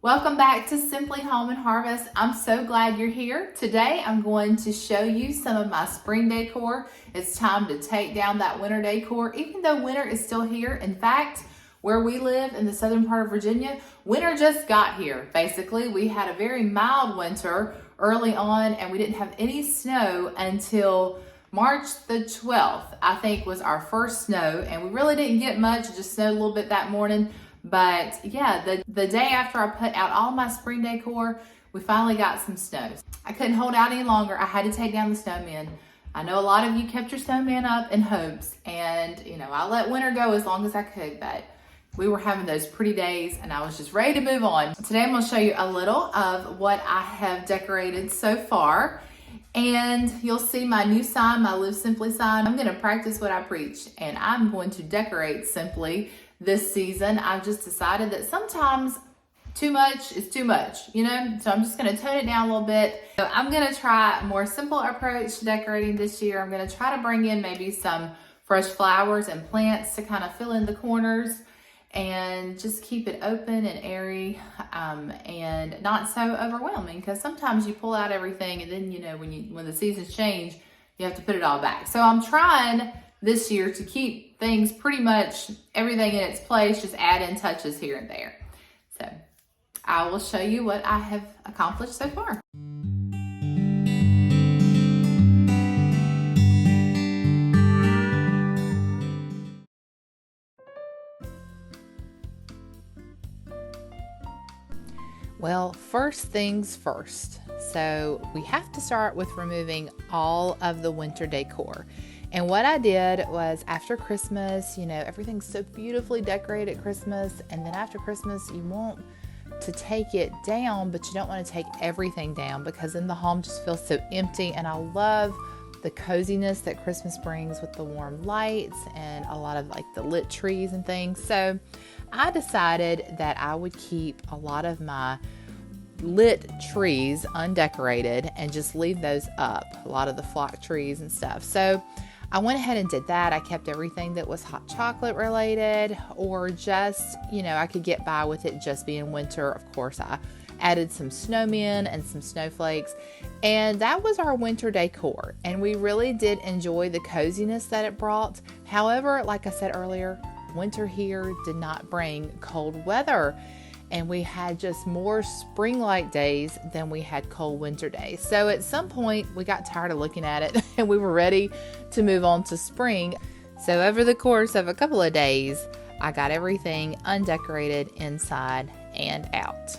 Welcome back to Simply Home and Harvest. I'm so glad you're here. Today I'm going to show you some of my spring decor. It's time to take down that winter decor, even though winter is still here. In fact, where we live in the southern part of Virginia, winter just got here. Basically, we had a very mild winter early on and we didn't have any snow until March the 12th, I think, was our first snow, and we really didn't get much. It just snowed a little bit that morning. But yeah, the day after I put out all my spring decor, we finally got some snow. I couldn't hold out any longer. I had to take down the snowmen. I know a lot of you kept your snowman up in hopes, and I let winter go as long as I could, but we were having those pretty days and I was just ready to move on. Today I'm going to show you a little of what I have decorated so far. And you'll see my new sign, my Live Simply sign. I'm going to practice what I preach, and I'm going to decorate simply this season. I've just decided that sometimes too much is too much, so I'm just going to tone it down a little bit. So I'm going to try a more simple approach to decorating this year. I'm going to try to bring in maybe some fresh flowers and plants to kind of fill in the corners and just keep it open and airy and not so overwhelming, because sometimes you pull out everything and then when the seasons change, you have to put it all back. So I'm trying this year to keep things pretty much everything in its place, just add in touches here and there. So I will show you what I have accomplished so far. Well, first things first. So we have to start with removing all of the winter decor. And what I did was, after Christmas, everything's so beautifully decorated at Christmas. And then after Christmas, you want to take it down, but you don't want to take everything down, because then the home just feels so empty. And I love the coziness that Christmas brings with the warm lights and a lot of the lit trees and things. So I decided that I would keep a lot of my lit trees undecorated and just leave those up, a lot of the flock trees and stuff. So I went ahead and did that. I kept everything that was hot chocolate related, or just, I could get by with it just being winter. Of course, I added some snowmen and some snowflakes, and that was our winter decor. And we really did enjoy the coziness that it brought. However, like I said earlier, winter here did not bring cold weather, and we had just more spring-like days than we had cold winter days. So at some point we got tired of looking at it and we were ready to move on to spring. So over the course of a couple of days, I got everything undecorated inside and out.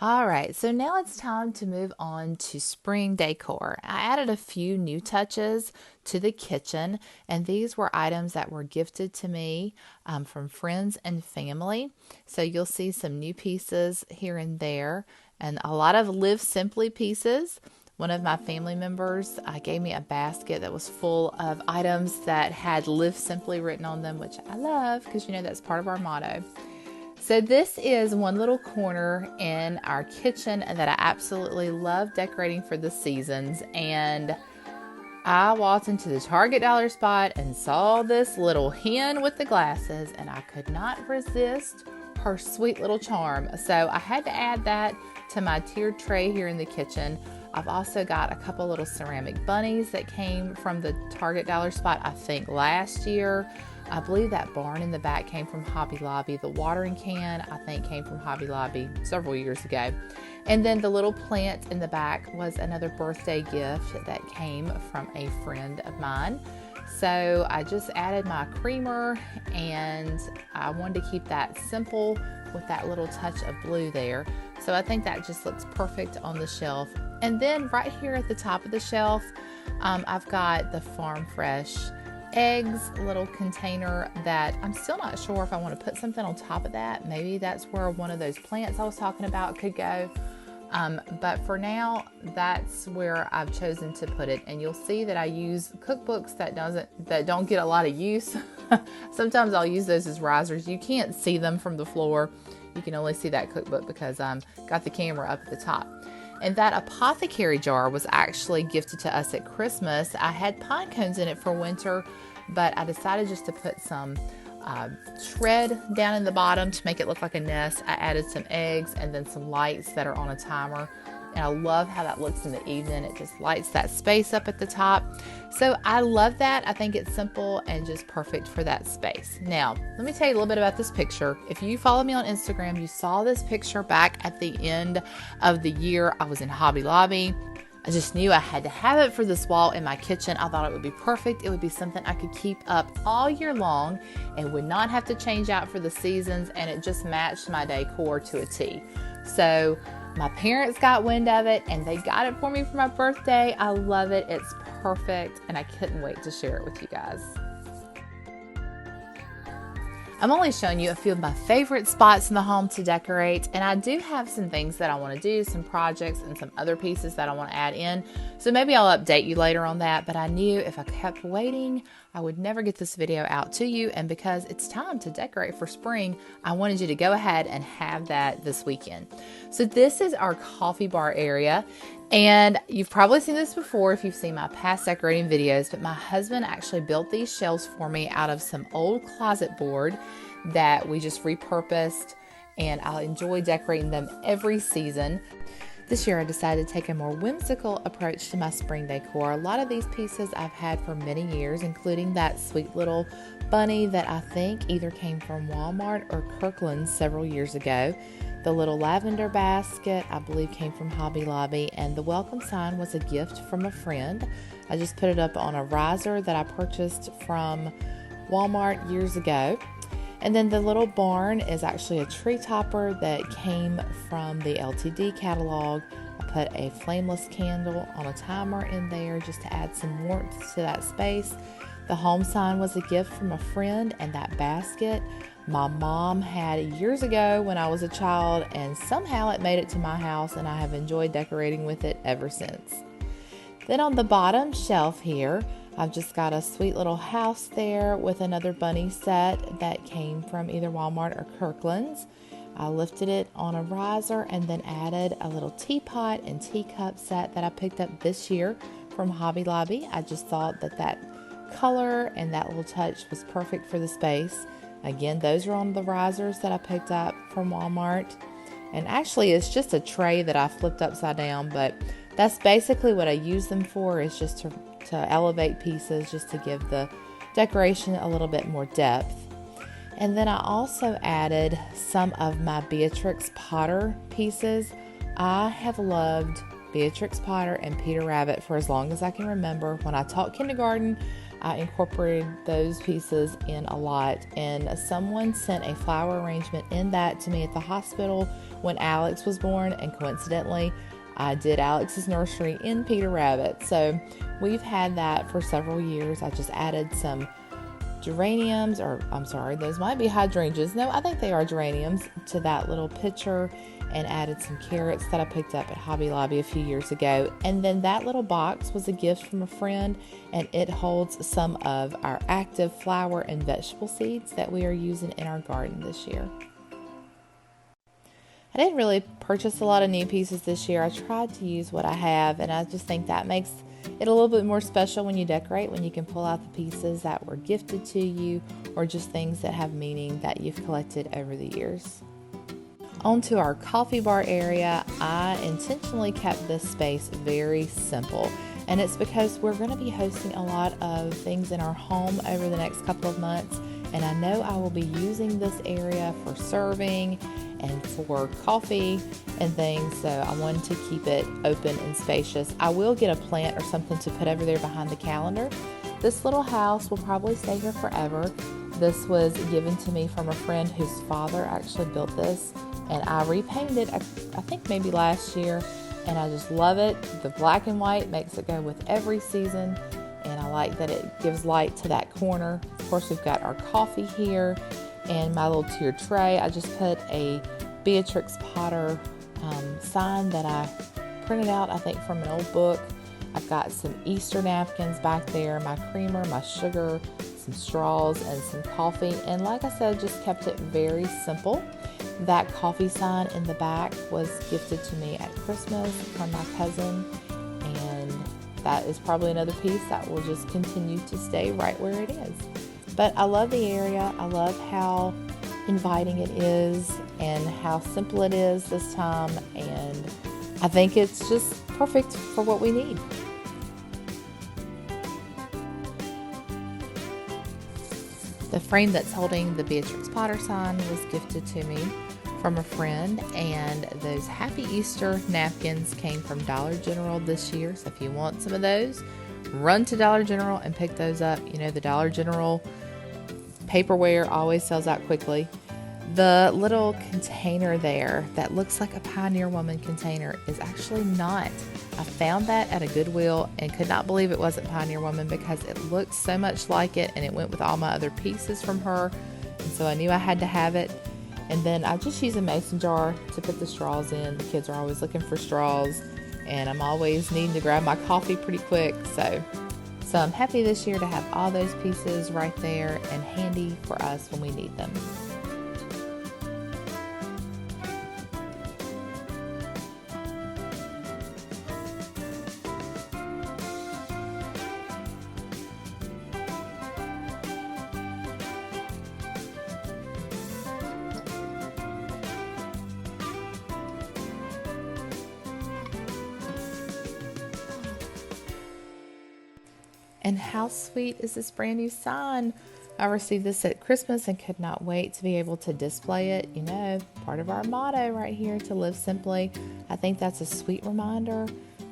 All right, so now it's time to move on to spring decor. I added a few new touches to the kitchen, and these were items that were gifted to me from friends and family. So you'll see some new pieces here and there, and a lot of Live Simply pieces. One of my family members gave me a basket that was full of items that had Live Simply written on them, which I love, because that's part of our motto. So this is one little corner in our kitchen that I absolutely love decorating for the seasons. And I walked into the Target dollar spot and saw this little hen with the glasses, and I could not resist her sweet little charm. So I had to add that to my tiered tray here in the kitchen. I've also got a couple little ceramic bunnies that came from the Target dollar spot, I think last year. I believe that barn in the back came from Hobby Lobby. The watering can, I think, came from Hobby Lobby several years ago. And then the little plant in the back was another birthday gift that came from a friend of mine. So I just added my creamer, and I wanted to keep that simple with that little touch of blue there. So I think that just looks perfect on the shelf. And then right here at the top of the shelf, I've got the Farm Fresh eggs little container that I'm still not sure if I want to put something on top of that. Maybe that's where one of those plants I was talking about could go. But for now, that's where I've chosen to put it. And you'll see that I use cookbooks that don't get a lot of use. Sometimes I'll use those as risers. You can't see them from the floor. You can only see that cookbook because got the camera up at the top. And that apothecary jar was actually gifted to us at Christmas. I had pine cones in it for winter, but I decided just to put some shred down in the bottom to make it look like a nest. I added some eggs and then some lights that are on a timer. And I love how that looks in the evening. It just lights that space up at the top. So I love that. I think it's simple and just perfect for that space. Now, let me tell you a little bit about this picture. If you follow me on Instagram, you saw this picture back at the end of the year. I was in Hobby Lobby. I just knew I had to have it for this wall in my kitchen. I thought it would be perfect. It would be something I could keep up all year long and would not have to change out for the seasons, and it just matched my decor to a T. So my parents got wind of it and they got it for me for my birthday. I love it. It's perfect, and I couldn't wait to share it with you guys. I'm only showing you a few of my favorite spots in the home to decorate, and I do have some things that I want to do, some projects and some other pieces that I want to add in. So maybe I'll update you later on that, but I knew if I kept waiting, I would never get this video out to you. And because it's time to decorate for spring, I wanted you to go ahead and have that this weekend. So this is our coffee bar area. And you've probably seen this before if you've seen my past decorating videos, but my husband actually built these shelves for me out of some old closet board that we just repurposed, and I enjoy decorating them every season. This year I decided to take a more whimsical approach to my spring decor. A lot of these pieces I've had for many years, including that sweet little bunny that I think either came from Walmart or Kirkland's several years ago. The little lavender basket, I believe, came from Hobby Lobby, and the welcome sign was a gift from a friend. I just put it up on a riser that I purchased from Walmart years ago. And then the little barn is actually a tree topper that came from the LTD catalog. I put a flameless candle on a timer in there just to add some warmth to that space. The home sign was a gift from a friend, and that basket my mom had years ago when I was a child, and somehow it made it to my house, and I have enjoyed decorating with it ever since. Then on the bottom shelf here, I've just got a sweet little house there with another bunny set that came from either Walmart or Kirkland's. I lifted it on a riser and then added a little teapot and teacup set that I picked up this year from Hobby Lobby. I just thought that color and that little touch was perfect for the space. Again, those are on the risers that I picked up from Walmart. And actually, it's just a tray that I flipped upside down, but that's basically what I use them for, is just to elevate pieces, just to give the decoration a little bit more depth. And then I also added some of my Beatrix Potter pieces. I have loved Beatrix Potter and Peter Rabbit for as long as I can remember. When I taught kindergarten, I incorporated those pieces in a lot, and someone sent a flower arrangement in that to me at the hospital when Alex was born, and coincidentally, I did Alex's nursery in Peter Rabbit. So we've had that for several years. I just added some geraniums, or I'm sorry, those might be hydrangeas. No, I think they are geraniums, to that little pitcher, and added some carrots that I picked up at Hobby Lobby a few years ago. And then that little box was a gift from a friend, and it holds some of our active flower and vegetable seeds that we are using in our garden this year. I didn't really purchase a lot of new pieces this year. I tried to use what I have, and I just think that makes it a little bit more special when you decorate, when you can pull out the pieces that were gifted to you or just things that have meaning that you've collected over the years. Onto our coffee bar area, I intentionally kept this space very simple. And it's because we're going to be hosting a lot of things in our home over the next couple of months. And I know I will be using this area for serving and for coffee and things. So I wanted to keep it open and spacious. I will get a plant or something to put over there behind the calendar. This little house will probably stay here forever. This was given to me from a friend whose father actually built this. And I repainted it, I think maybe last year. And I just love it. The black and white makes it go with every season. And I like that it gives light to that corner. Of course, we've got our coffee here and my little tiered tray. I just put a Beatrix Potter sign that I printed out, I think, from an old book. I've got some Easter napkins back there, my creamer, my sugar, some straws, and some coffee. And like I said, just kept it very simple. That coffee sign in the back was gifted to me at Christmas from my cousin, and that is probably another piece that will just continue to stay right where it is. But I love the area. I love how inviting it is and how simple it is this time, and I think it's just perfect for what we need. The frame that's holding the Beatrix Potter sign was gifted to me from a friend, and those Happy Easter napkins came from Dollar General this year. So if you want some of those, run to Dollar General and pick those up. You know, the Dollar General paperware always sells out quickly. The little container there that looks like a Pioneer Woman container is actually not. I found that at a Goodwill and could not believe it wasn't Pioneer Woman because it looked so much like it, and it went with all my other pieces from her, and so I knew I had to have it. And then I just use a mason jar to put the straws in. The kids are always looking for straws, and I'm always needing to grab my coffee pretty quick. So I'm happy this year to have all those pieces right there and handy for us when we need them. And how sweet is this brand new sign? I received this at Christmas and could not wait to be able to display it. You know, part of our motto right here, to live simply. I think that's a sweet reminder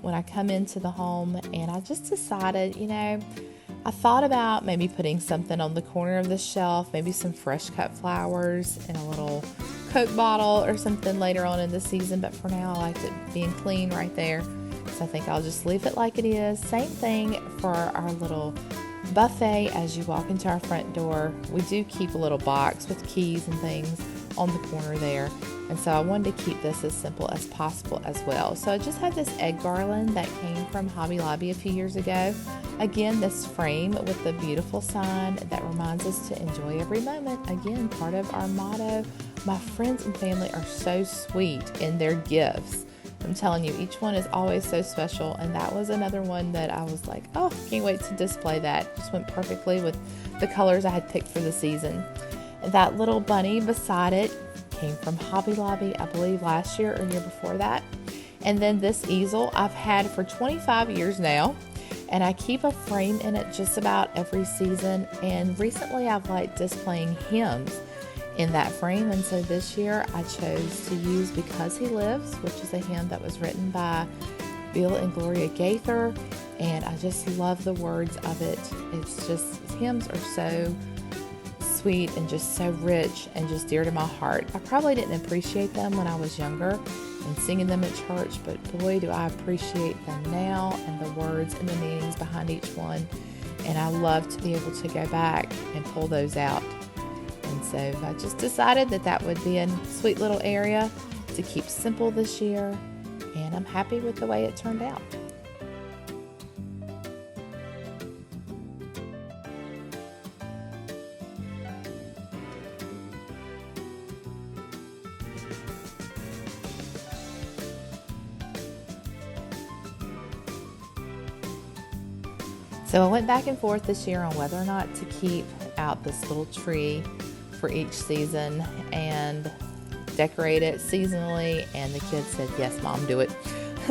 when I come into the home, and I just decided, you know, I thought about maybe putting something on the corner of the shelf, maybe some fresh cut flowers in a little Coke bottle or something later on in the season, but for now I liked it being clean right there. So I think I'll just leave it like it is. Same thing for our little buffet as you walk into our front door. We do keep a little box with keys and things on the corner there. And so I wanted to keep this as simple as possible as well. So I just had this egg garland that came from Hobby Lobby a few years ago. Again, this frame with the beautiful sign that reminds us to enjoy every moment. Again, part of our motto. My friends and family are so sweet in their gifts. I'm telling you, each one is always so special, and that was another one that I was like, oh, can't wait to display that. Just went perfectly with the colors I had picked for the season. And that little bunny beside it came from Hobby Lobby, I believe last year or year before that. And then this easel I've had for 25 years now, and I keep a frame in it just about every season. And recently I've liked displaying hymns in that frame, and so this year I chose to use Because He Lives, which is a hymn that was written by Bill and Gloria Gaither, and I just love the words of it. It's just, hymns are so sweet and just so rich and just dear to my heart. I probably didn't appreciate them when I was younger and singing them at church, but boy do I appreciate them now, and the words and the meanings behind each one, and I love to be able to go back and pull those out. And so I just decided that that would be a sweet little area to keep simple this year, and I'm happy with the way it turned out. So I went back and forth this year on whether or not to keep out this little tree for each season, and decorate it seasonally, and the kids said, yes, Mom, do it.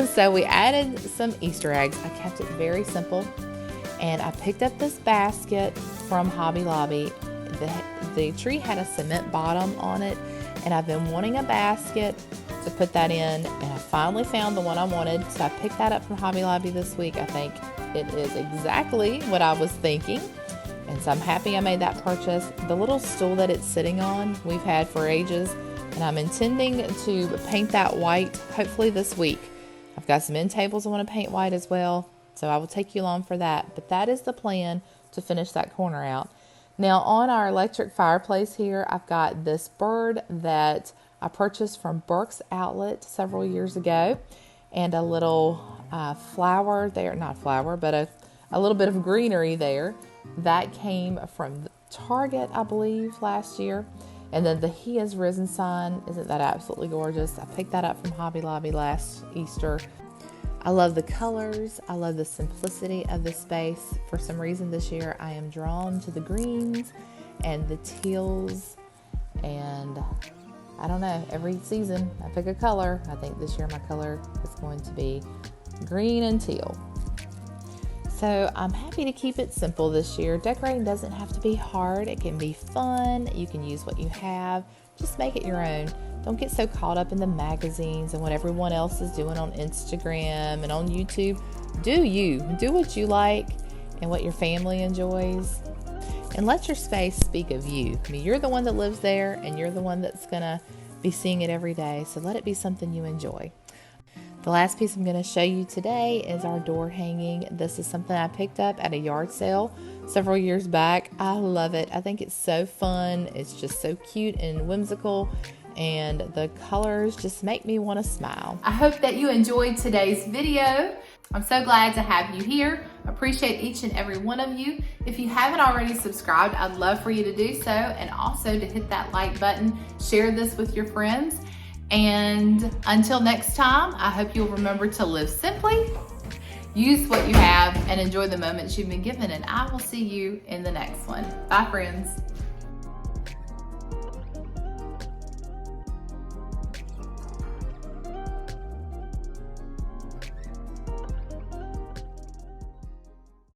So we added some Easter eggs. I kept it very simple, and I picked up this basket from Hobby Lobby. The tree had a cement bottom on it, and I've been wanting a basket to put that in, and I finally found the one I wanted. So I picked that up from Hobby Lobby this week. I think it is exactly what I was thinking, and so I'm happy I made that purchase. The little stool that it's sitting on, we've had for ages, and I'm intending to paint that white hopefully this week. I've got some end tables I want to paint white as well, so I will take you along for that. But that is the plan to finish that corner out. Now on our electric fireplace here, I've got this bird that I purchased from Burke's Outlet several years ago, and a little flower there, not flower, but a little bit of greenery there. That came from Target, I believe, last year. And then the He Has Risen sign, isn't that absolutely gorgeous? I picked that up from Hobby Lobby last Easter. I love the colors. I love the simplicity of the space. For some reason this year, I am drawn to the greens and the teals. And I don't know, every season I pick a color. I think this year my color is going to be green and teal. So I'm happy to keep it simple this year. Decorating doesn't have to be hard. It can be fun. You can use what you have. Just make it your own. Don't get so caught up in the magazines and what everyone else is doing on Instagram and on YouTube. Do you. Do what you like and what your family enjoys. And let your space speak of you. I mean, you're the one that lives there, and you're the one that's going to be seeing it every day. So let it be something you enjoy. The last piece I'm going to show you today is our door hanging. This is something I picked up at a yard sale several years back. I love it. I think it's so fun. It's just so cute and whimsical, and the colors just make me want to smile. I hope that you enjoyed today's video. I'm so glad to have you here. Appreciate each and every one of you. If you haven't already subscribed, I'd love for you to do so, and also to hit that like button, share this with your friends. And until next time, I hope you'll remember to live simply, use what you have, and enjoy the moments you've been given. And I will see you in the next one. Bye, friends.